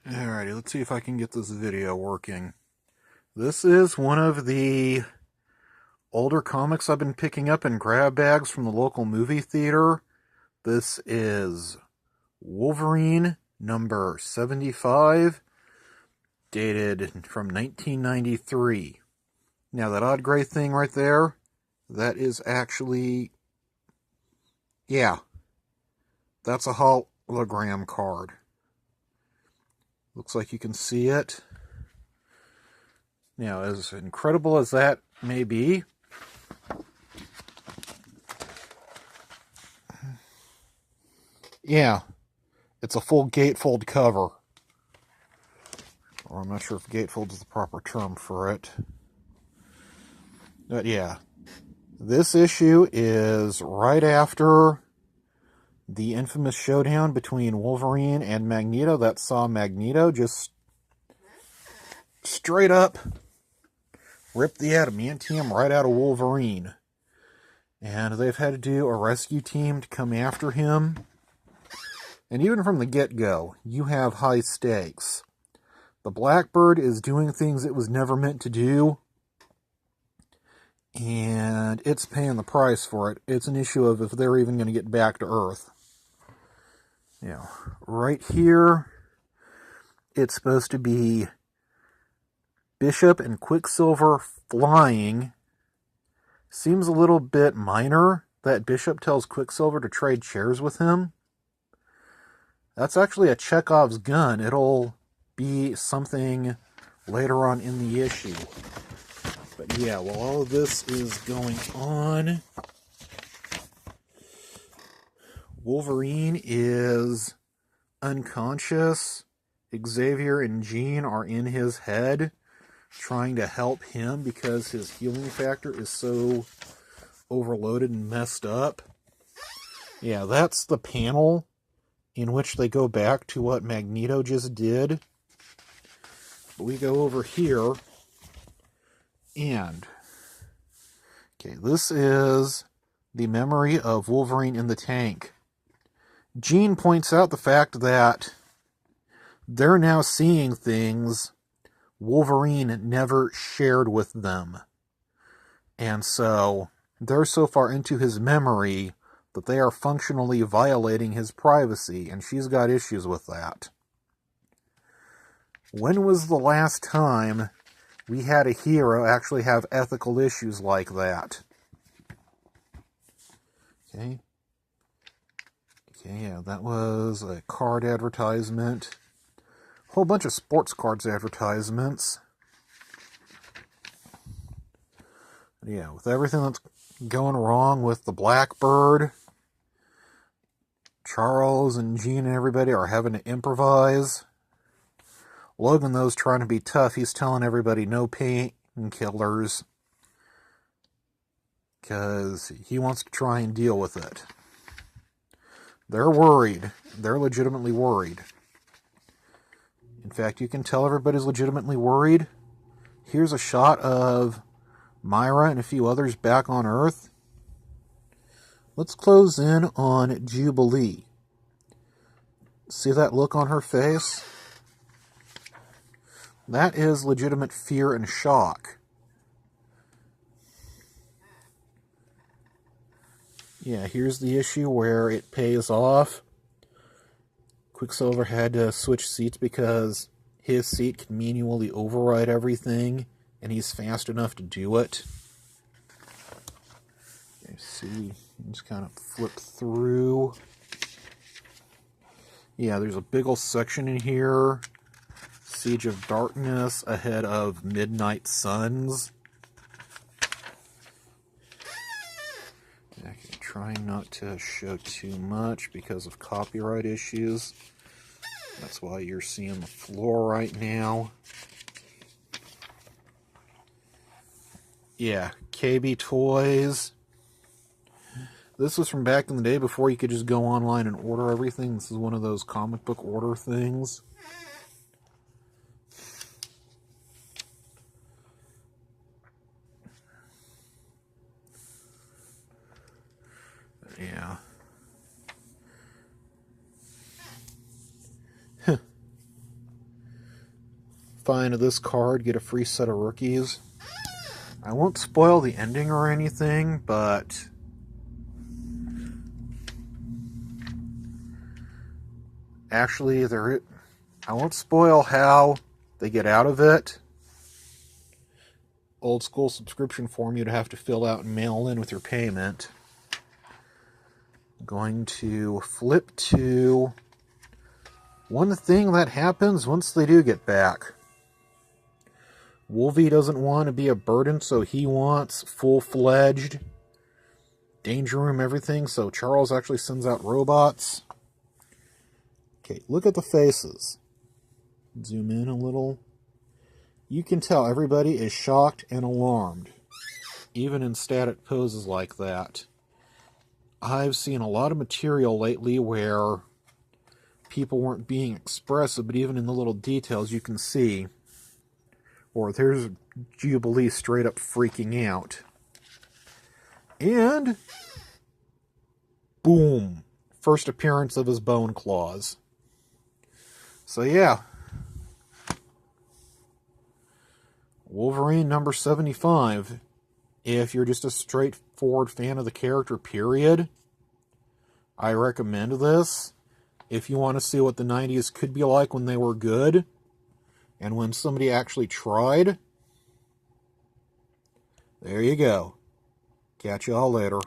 Alrighty, let's see if I can get this video working. This is one of the older comics I've been picking up in grab bags from the local movie theater. This is Wolverine number 75, dated from 1993. Now that odd gray thing right there, that is actually, yeah, that's a hologram card. Looks like you can see it. Now, as incredible as that may be, yeah, it's a full gatefold cover. Or I'm not sure if gatefold is the proper term for it. But yeah, this issue is right after the infamous showdown between Wolverine and Magneto that saw Magneto just straight up rip the adamantium right out of Wolverine. And they've had to do a rescue team to come after him. And even from the get-go, you have high stakes. The Blackbird is doing things it was never meant to do. And it's paying the price for it. It's an issue of if they're even going to get back to Earth. Now, right here, it's supposed to be Bishop and Quicksilver flying. Seems a little bit minor that Bishop tells Quicksilver to trade chairs with him. That's actually a Chekhov's gun. It'll be something later on in the issue. But yeah, while all of this is going on, Wolverine is unconscious. Xavier and Jean are in his head, trying to help him because his healing factor is so overloaded and messed up. Yeah, that's the panel in which they go back to what Magneto just did. But we go over here, and okay, this is the memory of Wolverine in the tank. Jean points out the fact that they're now seeing things Wolverine never shared with them. And so they're so far into his memory that they are functionally violating his privacy, and she's got issues with that. When was the last time we had a hero actually have ethical issues like that? Okay. Okay, yeah, that was a card advertisement. A whole bunch of sports cards advertisements. Yeah, with everything that's going wrong with the Blackbird, Charles and Jean and everybody are having to improvise. Logan, though, is trying to be tough. He's telling everybody no painkillers because he wants to try and deal with it. They're worried. They're legitimately worried. In fact, you can tell everybody's legitimately worried. Here's a shot of Myra and a few others back on Earth. Let's close in on Jubilee. See that look on her face? That is legitimate fear and shock. Yeah, here's the issue where it pays off. Quicksilver had to switch seats because his seat can manually override everything, and he's fast enough to do it. Okay, see, just kind of flip through. Yeah, there's a big old section in here. Siege of Darkness ahead of Midnight Suns. Okay, trying not to show too much because of copyright issues. That's why you're seeing the floor right now. Yeah, KB Toys. This was from back in the day before you could just go online and order everything. This is one of those comic book order things. Yeah. qualify into this card, get a free set of rookies. I won't spoil the ending or anything, but actually, I won't spoil how they get out of it. Old school subscription form you'd have to fill out and mail in with your payment. I'm going to flip to one thing that happens once they do get back. Wolvie doesn't want to be a burden, so he wants full-fledged danger room everything, so Charles actually sends out robots. Okay, look at the faces. Zoom in a little. You can tell everybody is shocked and alarmed, even in static poses like that. I've seen a lot of material lately where people weren't being expressive, but even in the little details you can see. Or there's Jubilee straight up freaking out. And boom! First appearance of his bone claws. So yeah. Wolverine number 75. If you're just a straightforward fan of the character, period, I recommend this. If you want to see what the 90s could be like when they were good, and when somebody actually tried, there you go. Catch y'all later.